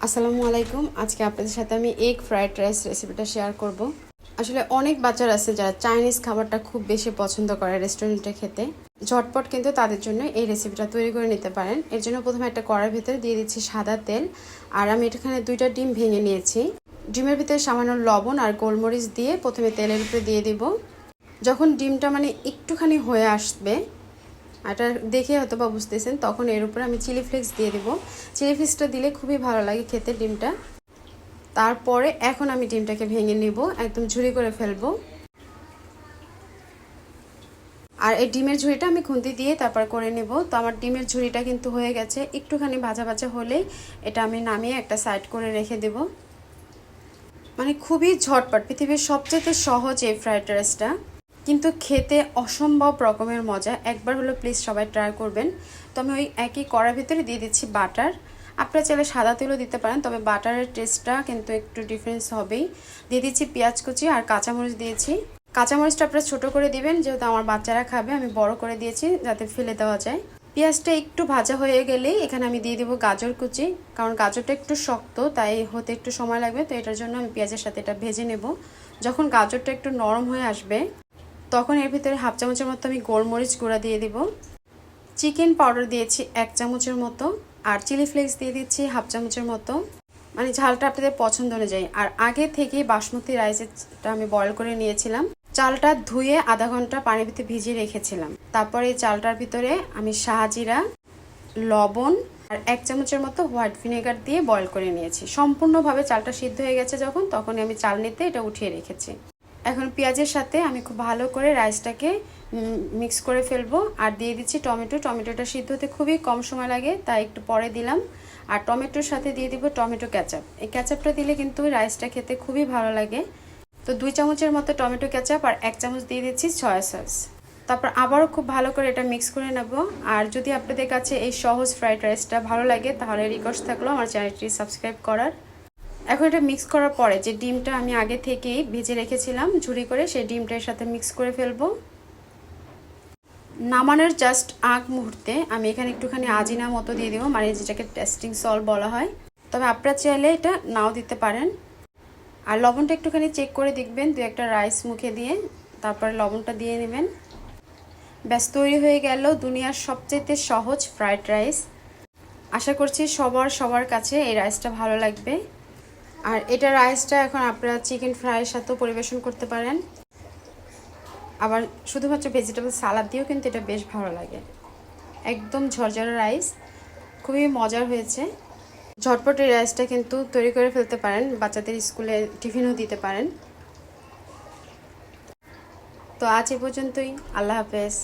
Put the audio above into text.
আসসালামু আলাইকুম। আজকে আপনাদের সাথে আমি এগ ফ্রাইড রাইস রেসিপিটা শেয়ার করব। আসলে অনেক বাচ্চারা আছে যারা চাইনিজ খাবারটা খুব বেশি পছন্দ করে রেস্টুরেন্টে খেতে। ঝটপট কিন্তু তাদের জন্য এই রেসিপিটা তৈরি করে নিতে পারেন। এর জন্য প্রথমে একটা কড়াইয়ের ভিতরে দিয়ে দিচ্ছি সাদা তেল, আর আমি এখানে 2টা ডিম ভেঙে নিয়েছি। ডিমের ভিতরে সামান্য লবণ আর গোলমরিচ দিয়ে প্রথমে তেলের উপরে দিয়ে দিব। যখন ডিমটা একটুখানি হয়ে আসবে, এটা দেখে হয়তো বা বুঝতেছেন, তখন এর উপরে আমি চিলি ফ্লেক্স দিয়ে দেবো। চিলি ফ্লেক্সটা দিলে খুবই ভালো লাগে খেতে ডিমটা। তারপরে এখন আমি ডিমটাকে ভেঙে নিব, একদম ঝুরি করে ফেলবো। আর এই ডিমের ঝুড়িটা আমি খুন্তি দিয়ে তারপর করে নেব। তো আমার ডিমের ঝুড়িটা কিন্তু হয়ে গেছে, একটুখানি ভাজা ভাজা হলেই এটা আমি নামিয়ে একটা সাইড করে রেখে দেব। খুবই ঝটপট, পৃথিবীর সবচেয়ে সহজ এই ফ্রাইড রাইসটা, কিন্তু খেতে অসম্ভব রকমের মজা। একবার হলো প্লিজ সবাই ট্রাই করবেন। তো আমি ওই একই কড়ার ভিতরে দিয়ে দিচ্ছি বাটার। আপনারা চাইলে সাদা তেলও দিতে পারেন, তবে বাটারের টেস্টটা কিন্তু একটু ডিফারেন্স হবেই। দিয়ে দিচ্ছি পেঁয়াজ কুচি আর কাঁচামরিচ দিয়েছি। কাঁচামরিচটা আপনারা ছোটো করে দিবেন, যেহেতু আমার বাচ্চারা খাবে। আমি বড় করে দিয়েছি যাতে ফেলে দেওয়া যায়। পেঁয়াজটা একটু ভাজা হয়ে গেলেই এখানে আমি দিয়ে দেবো গাজর কুচি, কারণ গাজরটা একটু শক্ত, তাই হতে একটু সময় লাগবে। তো এটার জন্য আমি পেঁয়াজের সাথে এটা ভেজে নেব। যখন গাজরটা একটু নরম হয়ে আসবে, তখন এর ভিতরে হাফ চামচের মতো আমি গোলমরিচ গুঁড়া দিয়ে দিব। চিকেন পাউডার দিয়েছি 1 চামচের মতো, আর চিলি ফ্লেক্স দিয়ে দিচ্ছি হাফ চামচের মতো, ঝালটা আপনাদের পছন্দ অনুযায়ী। আর আগে থেকে বাসমতি রাইসটা আমি বয়েল করে নিয়েছিলাম। চালটা ধুয়ে আধা ঘন্টা পানির ভিতরে ভিজিয়ে রেখেছিলাম। তারপরে এই চালটার ভিতরে আমি শাহজিরা, লবণ আর 1 চামচের মতো হোয়াইট ভিনেগার দিয়ে বয়েল করে নিয়েছি। সম্পূর্ণভাবে চালটা সিদ্ধ হয়ে গেছে যখন, তখন আমি চাল নিতে এটা উঠিয়ে রেখেছি। এখন পেঁয়াজের সাথে আমি খুব ভালো করে রাইসটাকে মিক্স করে ফেলবো। আর দিয়ে দিচ্ছি টমেটো। টমেটোটা সিদ্ধ হতে খুবই কম সময় লাগে, তাই একটু পরে দিলাম। আর টমেটোর সাথে দিয়ে দিব টমেটো ক্যাচাপ। এই ক্যাচাপটা দিলে কিন্তু রাইসটা খেতে খুবই ভালো লাগে। তো 2 চামচের মতো টমেটো ক্যাচাপ আর 1 চামচ দিয়ে দিচ্ছি সয়া সস। তারপর আবারও খুব ভালো করে এটা মিক্স করে নেব। আর যদি আপনাদের কাছে এই সহজ ফ্রাইড রাইসটা ভালো লাগে, তাহলে রিকোয়েস্ট থাকলো আমার চ্যানেলটি সাবস্ক্রাইব করার। এখন এটা মিক্স করার পরে যে ডিমটা আমি আগে থেকেই ভেজে রেখেছিলাম ঝুরি করে, সেই ডিমটার সাথে মিক্স করে ফেলবো। নামানোর জাস্ট আগ মুহূর্তে আমি এখানে একটুখানি আজিনা মতো দিয়ে দেবো, যেটাকে টেস্টিং সল্ট বলা হয়। তবে আপনারা চাইলে এটা নাও দিতে পারেন। আর লবণটা একটুখানি চেক করে দেখবেন 2-1টা রাইস মুখে দিয়ে, তারপরে লবণটা দিয়ে নেবেন। ব্যাস তৈরি হয়ে গেল দুনিয়ার সবচেয়ে সহজ ফ্রাইড রাইস। আশা করছি সবার কাছে এই রাইসটা ভালো লাগবে। আর এটা রাইসটা এখন আপনারা চিকেন ফ্রাইয়ের সাথেও পরিবেশন করতে পারেন, আবার শুধুমাত্র ভেজিটেবল সালাদ দিয়েও কিন্তু এটা বেশ ভালো লাগে। একদম ঝরঝরে রাইস, খুবই মজার হয়েছে। ঝটপট এই রাইসটা কিন্তু তৈরি করে ফেলতে পারেন, বাচ্চাদের স্কুলে টিফিনও দিতে পারেন। তো আজ এ পর্যন্তই, আল্লাহ হাফেজ।